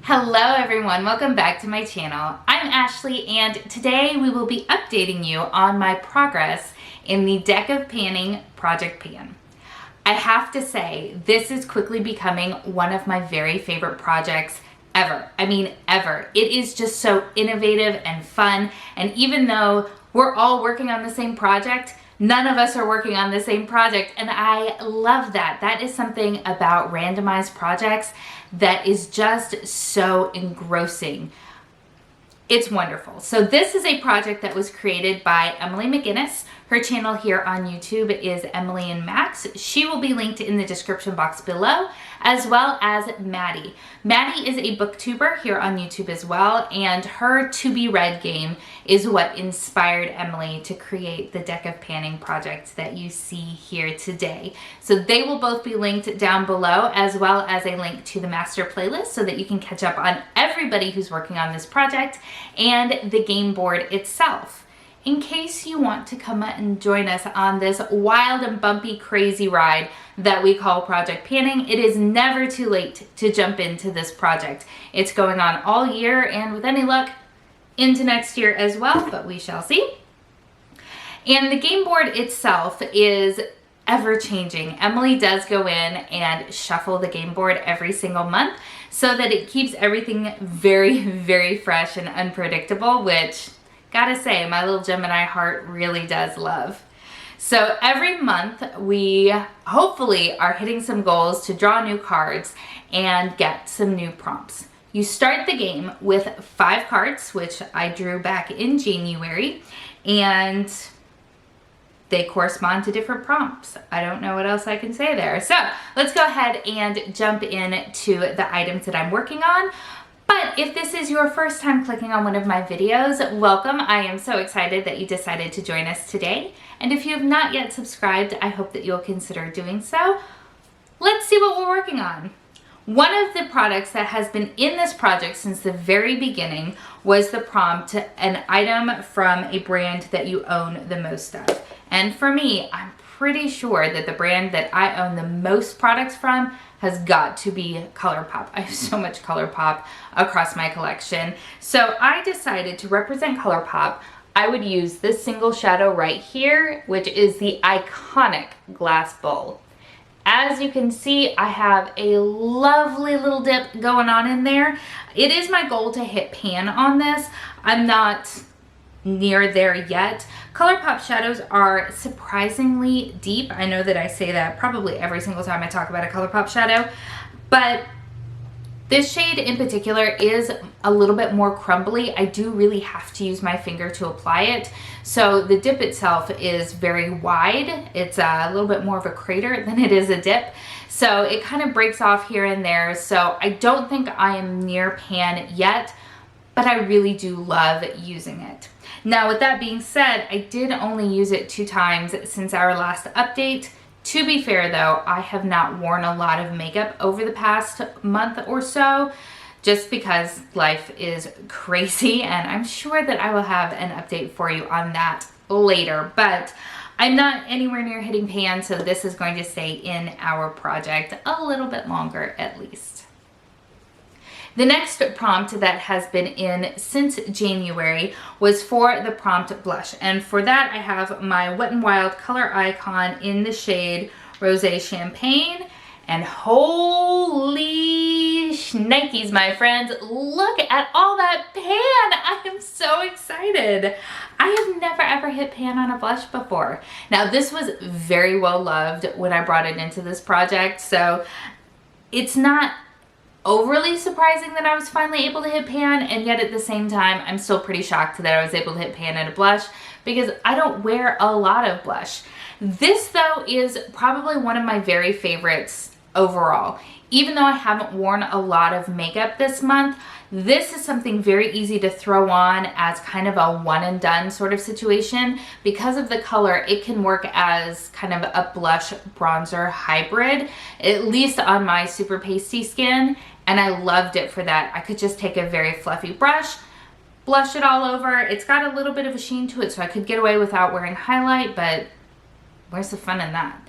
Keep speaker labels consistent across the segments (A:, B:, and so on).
A: Hello everyone, welcome back to my channel. I'm Ashley and today we will be updating you on my progress in the Deck of Panning Project Pan. I have to say, this is quickly becoming one of my very favorite projects ever. I mean, ever. It is just so innovative and fun, and even though we're all working on the same project, none of us are working on the same project, and I love that. That is something about randomized projects that is just so engrossing. It's wonderful. So this is a project that was created by Emily McGinnis. Her channel here on YouTube is Emily and Max. She will be linked in the description box below, as well as Maddie. Maddie is a booktuber here on YouTube as well, and her To Be Read game is what inspired Emily to create the Deck of Panning project that you see here today. So they will both be linked down below, as well as a link to the master playlist so that you can catch up on everybody who's working on this project and the game board itself. In case you want to come and join us on this wild and bumpy crazy ride that we call Project Panning, it is never too late to jump into this project. It's going on all year and with any luck into next year as well, but we shall see. And the game board itself is ever changing. Emily does go in and shuffle the game board every single month so that it keeps everything very, very fresh and unpredictable, which, gotta say, my little Gemini heart really does love. So every month we hopefully are hitting some goals to draw new cards and get some new prompts. You start the game with 5 cards, which I drew back in January, and they correspond to different prompts. I don't know what else I can say there. So let's go ahead and jump into the items that I'm working on. But if this is your first time clicking on one of my videos, welcome. I am so excited that you decided to join us today. And if you have not yet subscribed, I hope that you'll consider doing so. Let's see what we're working on. One of the products that has been in this project since the very beginning was the prompt, an item from a brand that you own the most of. And for me, I'm pretty sure that the brand that I own the most products from has got to be Colourpop. I have so much Colourpop across my collection. So I decided to represent Colourpop. I would use this single shadow right here, which is the iconic glass bowl. As you can see, I have a lovely little dip going on in there. It is my goal to hit pan on this. I'm not near there yet. Colourpop shadows are surprisingly deep. I know that I say that probably every single time I talk about a Colourpop shadow, but this shade in particular is a little bit more crumbly. I do really have to use my finger to apply it. So the dip itself is very wide. It's a little bit more of a crater than it is a dip. So it kind of breaks off here and there. So I don't think I am near pan yet, but I really do love using it. Now, with that being said, I did only use it 2 times since our last update. To be fair though, I have not worn a lot of makeup over the past month or so, just because life is crazy, and I'm sure that I will have an update for you on that later, but I'm not anywhere near hitting pan, so this is going to stay in our project a little bit longer at least. The next prompt that has been in since January was for the prompt blush. And for that, I have my Wet n Wild color icon in the shade Rosé Champagne. And holy shnikes, my friends, look at all that pan. I am so excited. I have never ever hit pan on a blush before. Now, this was very well loved when I brought it into this project, so it's not overly surprising that I was finally able to hit pan, and yet at the same time, I'm still pretty shocked that I was able to hit pan at a blush because I don't wear a lot of blush. This though is probably one of my very favorites overall. Even though I haven't worn a lot of makeup this month, this is something very easy to throw on as kind of a one and done sort of situation. Because of the color, it can work as kind of a blush bronzer hybrid, at least on my super pasty skin. And I loved it for that. I could just take a very fluffy brush, blush it all over. It's got a little bit of a sheen to it, so I could get away without wearing highlight, but where's the fun in that?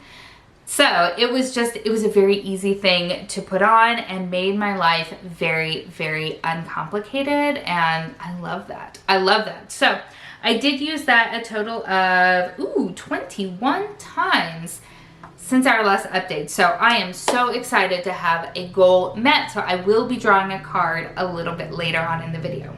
A: So it was a very easy thing to put on and made my life very, very uncomplicated. And I love that. I love that. So I did use that a total of, 21 times since our last update. So I am so excited to have a goal met. So I will be drawing a card a little bit later on in the video.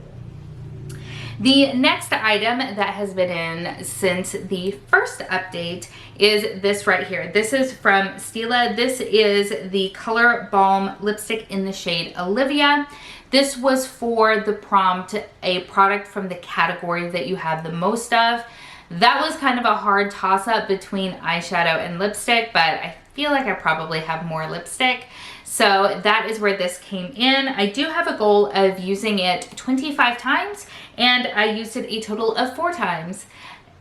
A: The next item that has been in since the first update is this right here. This is from Stila. This is the Color Balm lipstick in the shade Olivia. This was for the prompt, a product from the category that you have the most of. That was kind of a hard toss-up between eyeshadow and lipstick, but I feel like I probably have more lipstick. So that is where this came in. I do have a goal of using it 25 times, and I used it a total of 4 times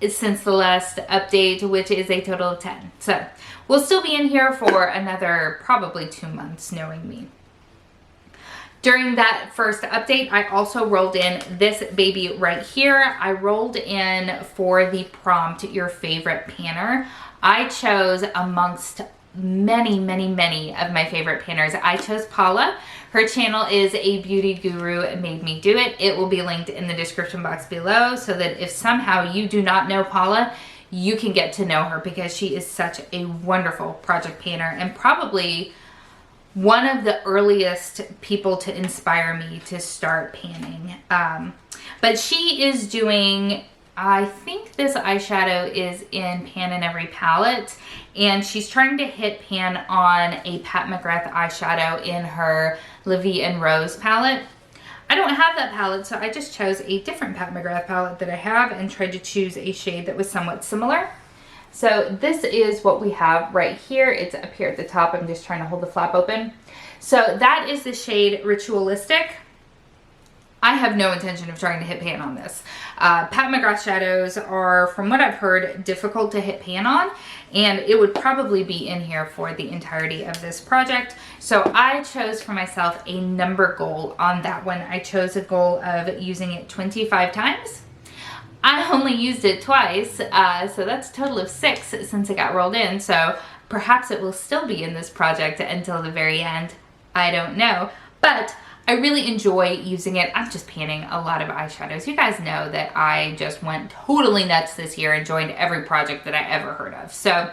A: since the last update, which is a total of 10. So we'll still be in here for another probably 2 months, knowing me. During that first update, I also rolled in this baby right here. I rolled in for the prompt, your favorite panner. I chose amongst many of my favorite panners. I chose Paula. Her channel is A Beauty Guru Made Me Do It. It will be linked in the description box below so that if somehow you do not know Paula, you can get to know her because she is such a wonderful project panner and probably one of the earliest people to inspire me to start panning. But she is doing, I think this eyeshadow is in Pan in Every palette, and she's trying to hit pan on a Pat McGrath eyeshadow in her La Vie en Rose palette. I don't have that palette, so I just chose a different Pat McGrath palette that I have and tried to choose a shade that was somewhat similar. So this is what we have right here. It's up here at the top. I'm just trying to hold the flap open. So that is the shade Ritualistic. I have no intention of trying to hit pan on this. Pat McGrath shadows are, from what I've heard, difficult to hit pan on, and it would probably be in here for the entirety of this project. So I chose for myself a number goal on that one. I chose a goal of using it 25 times. I only used it twice, so that's a total of 6 since it got rolled in, so perhaps it will still be in this project until the very end. I don't know, but I really enjoy using it. I'm just panning a lot of eyeshadows. You guys know that I just went totally nuts this year and joined every project that I ever heard of. So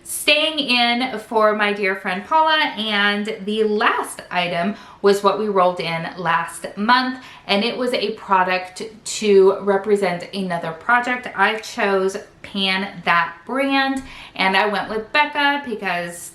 A: staying in for my dear friend Paula, and the last item was what we rolled in last month, and it was a product to represent another project. I chose Pan That Brand, and I went with Becca because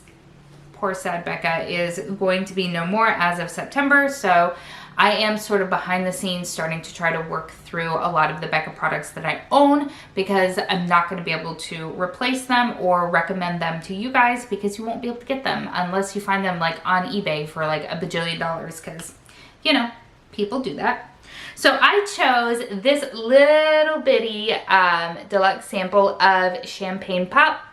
A: poor sad Becca is going to be no more as of September, so I am sort of behind the scenes starting to try to work through a lot of the Becca products that I own because I'm not going to be able to replace them or recommend them to you guys because you won't be able to get them unless you find them like on eBay for like $1 bajillion because, you know, people do that. So I chose this little bitty deluxe sample of Champagne Pop.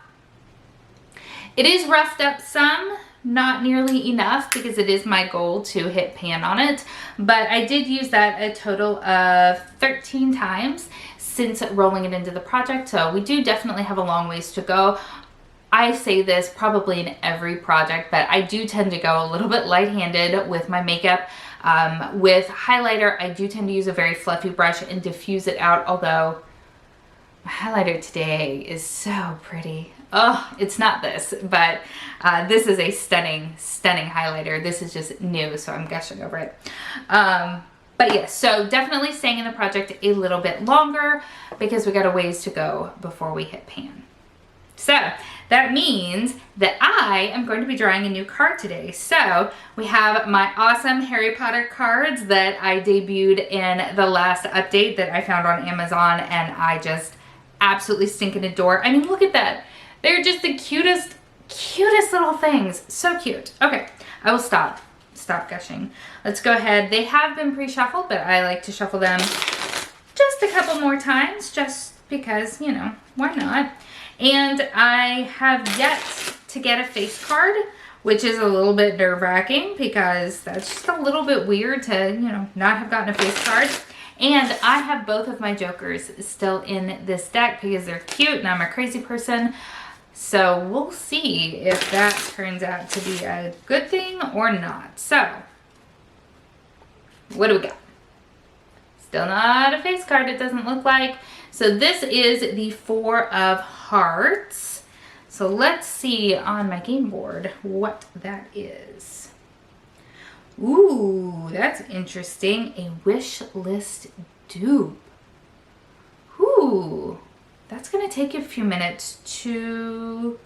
A: It is roughed up some, not nearly enough because it is my goal to hit pan on it, but I did use that a total of 13 times since rolling it into the project, so we do definitely have a long ways to go. I say this probably in every project, but I do tend to go a little bit light-handed with my makeup. With highlighter, I do tend to use a very fluffy brush and diffuse it out, although my highlighter today is so pretty. Oh, it's not this, but this is a stunning, stunning highlighter. This is just new, so I'm gushing over it. But yes, so definitely staying in the project a little bit longer because we got a ways to go before we hit pan. So that means that I am going to be drawing a new card today. So we have my awesome Harry Potter cards that I debuted in the last update that I found on Amazon, and I just absolutely stinking adore. I mean, look at that. They're just the cutest little things. So cute. Okay, I will stop gushing. Let's go ahead. They have been pre-shuffled, but I like to shuffle them just a couple more times just because, you know, why not? And I have yet to get a face card, which is a little bit nerve-wracking because that's just a little bit weird to, you know, not have gotten a face card. And I have both of my jokers still in this deck because they're cute and I'm a crazy person. So we'll see if that turns out to be a good thing or not. So, what do we got? Still not a face card, it doesn't look like. So this is the Four of Hearts. So let's see on my game board what that is. Ooh, that's interesting. A wish list dupe. Ooh, that's gonna take a few minutes to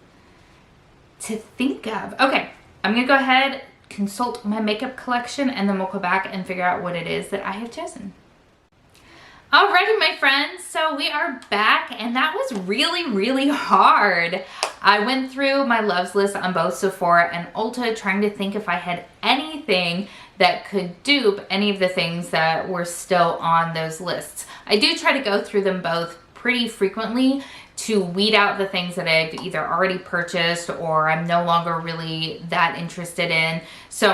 A: think of. Okay, I'm gonna go ahead, consult my makeup collection, and then we'll go back and figure out what it is that I have chosen. Alrighty, my friends, so we are back, and that was really hard. I went through my loves list on both Sephora and Ulta trying to think if I had anything that could dupe any of the things that were still on those lists. I do try to go through them both pretty frequently to weed out the things that I've either already purchased or I'm no longer really that interested in. So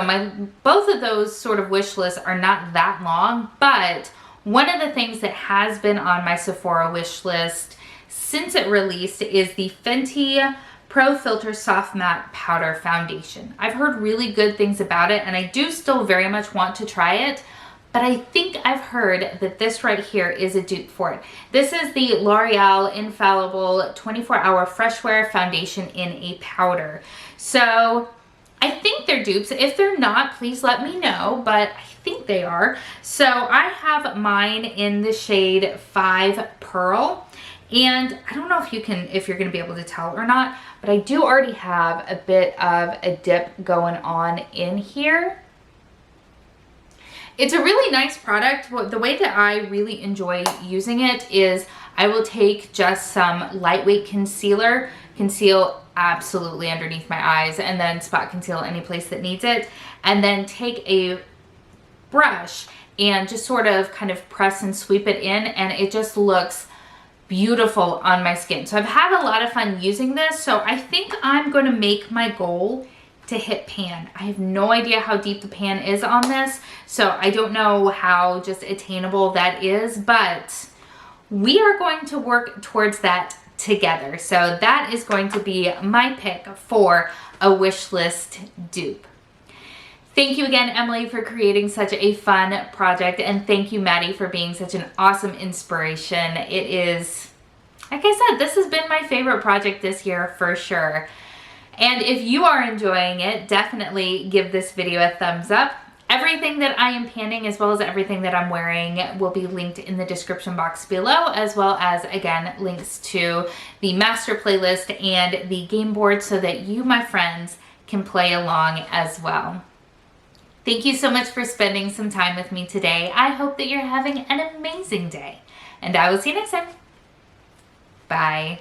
A: both of those sort of wish lists are not that long, but one of the things that has been on my Sephora wish list since it released is the Fenty Pro Filter Soft Matte Powder Foundation. I've heard really good things about it, and I do still very much want to try it, but I think I've heard that this right here is a dupe for it. This is the L'Oreal Infallible 24-Hour Fresh Wear Foundation in a powder. So I think they're dupes. If they're not, please let me know, but I think they are. So I have mine in the shade 5 Pearl, and I don't know if you're gonna be able to tell or not, but I do already have a bit of a dip going on in here. It's a really nice product. The way that I really enjoy using it is I will take just some lightweight concealer, conceal absolutely underneath my eyes, and then spot conceal any place that needs it, and then take a brush and just sort of kind of press and sweep it in, and it just looks beautiful on my skin. So I've had a lot of fun using this, so I think I'm going to make my goal to hit pan. I have no idea how deep the pan is on this, so I don't know how just attainable that is, but we are going to work towards that together. So that is going to be my pick for a wish list dupe. Thank you again, Emily, for creating such a fun project, and thank you, Maddie, for being such an awesome inspiration. It is, like I said, this has been my favorite project this year for sure. And if you are enjoying it, definitely give this video a thumbs up. Everything that I am panning, as well as everything that I'm wearing, will be linked in the description box below, as well as, again, links to the master playlist and the game board so that you, my friends, can play along as well. Thank you so much for spending some time with me today. I hope that you're having an amazing day, and I will see you next time. Bye.